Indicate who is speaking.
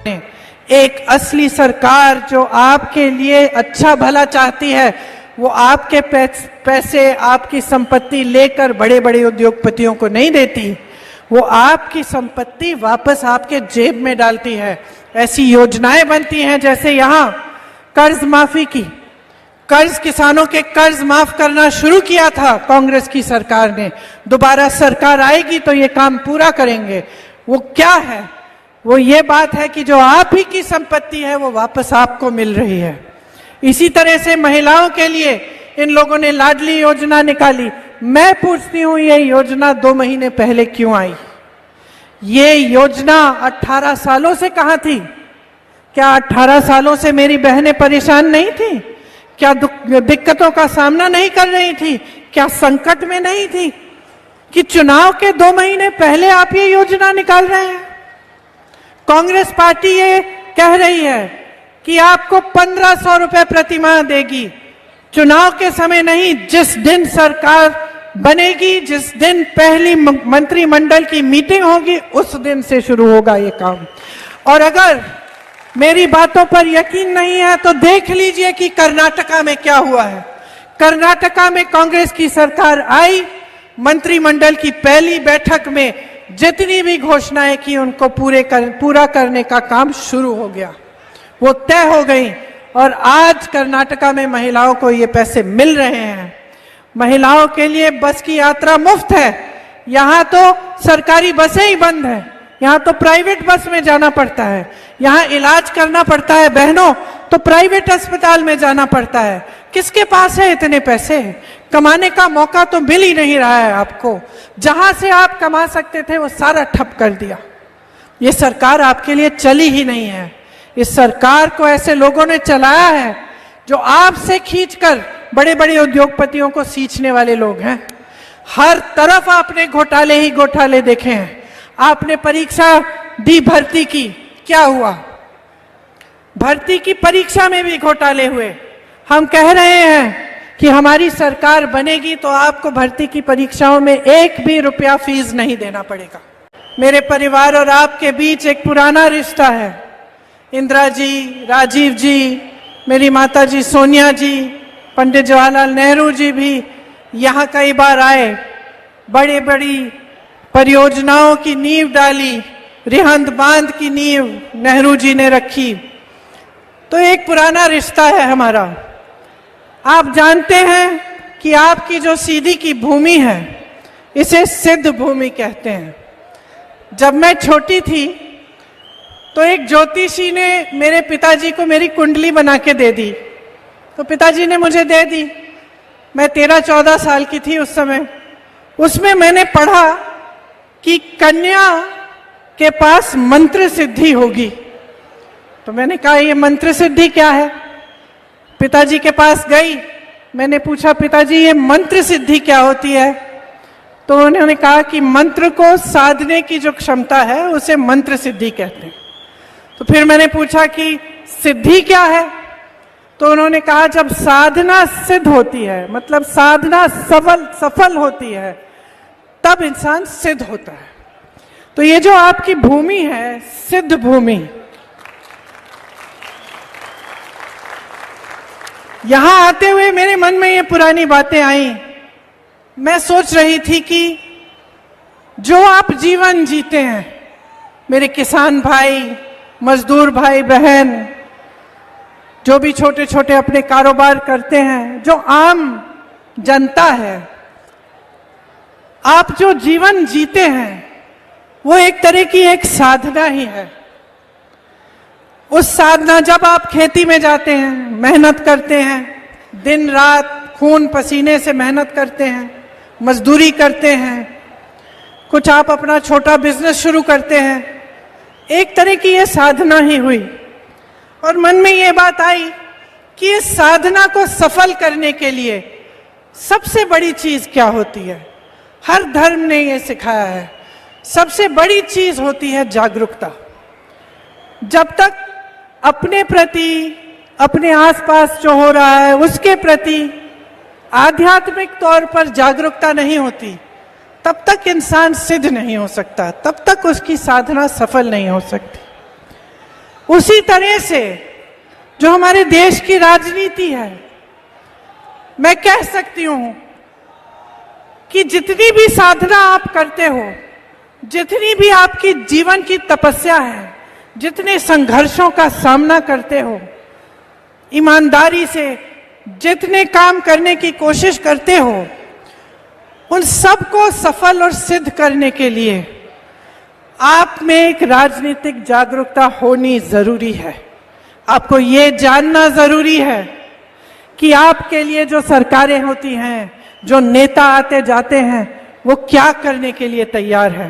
Speaker 1: एक असली सरकार जो आपके लिए अच्छा भला चाहती है, वो आपके पैसे, आपकी संपत्ति लेकर बड़े बड़े उद्योगपतियों को नहीं देती, वो आपकी संपत्ति वापस आपके जेब में डालती है। ऐसी योजनाएं बनती हैं, जैसे यहाँ कर्ज माफी की, कर्ज, किसानों के कर्ज माफ करना शुरू किया था कांग्रेस की सरकार ने। दोबारा सरकार आएगी तो ये काम पूरा करेंगे। वो क्या है? वो ये बात है कि जो आप ही की संपत्ति है वो वापस आपको मिल रही है। इसी तरह से महिलाओं के लिए इन लोगों ने लाडली योजना निकाली। मैं पूछती हूं, ये योजना 2 महीने पहले क्यों आई? ये योजना 18 सालों से कहां थी? क्या 18 सालों से मेरी बहनें परेशान नहीं थी? क्या दिक्कतों का सामना नहीं कर रही थी? क्या संकट में नहीं थी कि चुनाव के 2 महीने पहले आप ये योजना निकाल रहे हैं? कांग्रेस पार्टी ये कह रही है कि आपको 1500 रुपए प्रतिमाह देगी। चुनाव के समय नहीं, जिस दिन सरकार बनेगी, जिस दिन पहली मंत्रिमंडल की मीटिंग होगी, उस दिन से शुरू होगा ये काम। और अगर मेरी बातों पर यकीन नहीं है तो देख लीजिए कि कर्नाटका में क्या हुआ है। कर्नाटका में कांग्रेस की सरकार आई, मंत्रिमंडल की पहली बैठक में जितनी भी घोषणाएं की उनको पूरा करने का काम शुरू हो गया, वो तय हो गई। और आज कर्नाटका में महिलाओं को ये पैसे मिल रहे हैं। महिलाओं के लिए बस की यात्रा मुफ्त है। यहाँ तो सरकारी बसें ही बंद है, यहाँ तो प्राइवेट बस में जाना पड़ता है। यहाँ इलाज करना पड़ता है बहनों तो प्राइवेट अस्पताल में जाना पड़ता है। किसके पास है इतने पैसे? कमाने का मौका तो मिल ही नहीं रहा है आपको। जहां से आप कमा सकते थे वो सारा ठप कर दिया। ये सरकार आपके लिए चली ही नहीं है। इस सरकार को ऐसे लोगों ने चलाया है जो आपसे खींचकर बड़े बड़े उद्योगपतियों को सींचने वाले लोग हैं। हर तरफ आपने घोटाले ही घोटाले देखे हैं। आपने परीक्षा दी भर्ती की, क्या हुआ? भर्ती की परीक्षा में भी घोटाले हुए। हम कह रहे हैं कि हमारी सरकार बनेगी तो आपको भर्ती की परीक्षाओं में 1 भी रुपया फीस नहीं देना पड़ेगा। मेरे परिवार और आपके बीच एक पुराना रिश्ता है। इंदिरा जी, राजीव जी, मेरी माता जी सोनिया जी, पंडित जवाहरलाल नेहरू जी भी यहाँ कई बार आए, बड़ी बड़ी परियोजनाओं की नींव डाली। रिहंद बांध की नींव नेहरू जी ने रखी। तो एक पुराना रिश्ता है हमारा। आप जानते हैं कि आपकी जो सीधी की भूमि है, इसे सिद्ध भूमि कहते हैं। जब मैं छोटी थी तो एक ज्योतिषी ने मेरे पिताजी को मेरी कुंडली बना के दे दी। तो पिताजी ने मुझे दे दी। मैं 13-14 साल की थी उस समय। उसमें मैंने पढ़ा कि कन्या के पास मंत्र सिद्धि होगी। तो मैंने कहा ये मंत्र सिद्धि क्या है? पिताजी के पास गई, मैंने पूछा पिताजी ये मंत्र सिद्धि क्या होती है? तो उन्होंने कहा कि मंत्र को साधने की जो क्षमता है उसे मंत्र सिद्धि कहते हैं। तो फिर मैंने पूछा कि सिद्धि क्या है? तो उन्होंने कहा जब साधना सिद्ध होती है, मतलब साधना सफल होती है, तब इंसान सिद्ध होता है। तो ये जो आपकी भूमि है, सिद्ध भूमि, यहां आते हुए मेरे मन में ये पुरानी बातें आई। मैं सोच रही थी कि जो आप जीवन जीते हैं, मेरे किसान भाई, मजदूर भाई बहन, जो भी छोटे छोटे अपने कारोबार करते हैं, जो आम जनता है, आप जो जीवन जीते हैं वो एक तरह की एक साधना ही है। उस साधना, जब आप खेती में जाते हैं, मेहनत करते हैं, दिन रात खून पसीने से मेहनत करते हैं, मजदूरी करते हैं, कुछ आप अपना छोटा बिजनेस शुरू करते हैं, एक तरह की ये साधना ही हुई। और मन में ये बात आई कि इस साधना को सफल करने के लिए सबसे बड़ी चीज क्या होती है? हर धर्म ने ये सिखाया है, सबसे बड़ी चीज होती है जागरूकता। जब तक अपने प्रति, अपने आसपास जो हो रहा है उसके प्रति आध्यात्मिक तौर पर जागरूकता नहीं होती, तब तक इंसान सिद्ध नहीं हो सकता, तब तक उसकी साधना सफल नहीं हो सकती। उसी तरह से जो हमारे देश की राजनीति है, मैं कह सकती हूं कि जितनी भी साधना आप करते हो, जितनी भी आपकी जीवन की तपस्या है, जितने संघर्षों का सामना करते हो, ईमानदारी से जितने काम करने की कोशिश करते हो, उन सब को सफल और सिद्ध करने के लिए आप में एक राजनीतिक जागरूकता होनी जरूरी है। आपको ये जानना जरूरी है कि आपके लिए जो सरकारें होती हैं, जो नेता आते जाते हैं, वो क्या करने के लिए तैयार है।